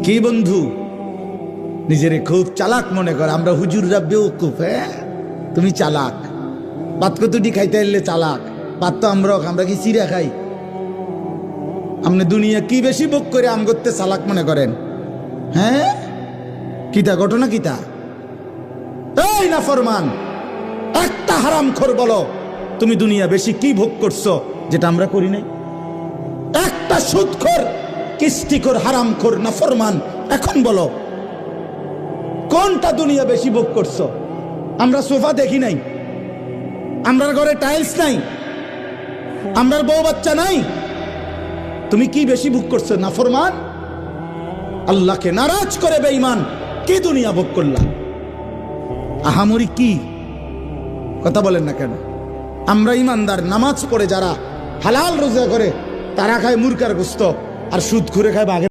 কি বন্ধু নিজেরে খুব চালাক মনে কর? আমরা হুজুররা বেওকুফ। তুমি চালাক, ভাত কতটি খাইতে এলে চালাক, ভাত তো আমরা কি চিড়া খাই? আপনি দুনিয়া কি বেশি ভোগ করে আম করতে চালাক মনে করেন? হ্যাঁ, কিতা ঘটনা কিতা? এই নাফরমান, একটা হারামখোর বলো তুমি দুনিয়া বেশি কি ভোগ করছো যেটা আমরা করি নাই? একটা সুদখোর, কিস্তিখোর, হারামখোর, নাফরমান এখন বলো কোনটা দুনিয়া বেশি ভোগ করছো? আমরা সোফা দেখি নাই, আমরার ঘরে টাইলস নাই, আমরার বউ বাচ্চা নাই, তুমি কি বেশি ভোগ করছো? নাফরমান, আল্লাহকে নারাজ করে বেঈমান কি দুনিয়া ভোগ করলা? আহামরি কি কথা বলেন না কেন? আমরা ইমানদার, নামাজ পড়ে যারা, হালাল রোজা করে, তারা খায় মুরগার গোস্ত আর সুদ ঘুরে খায় বাঘের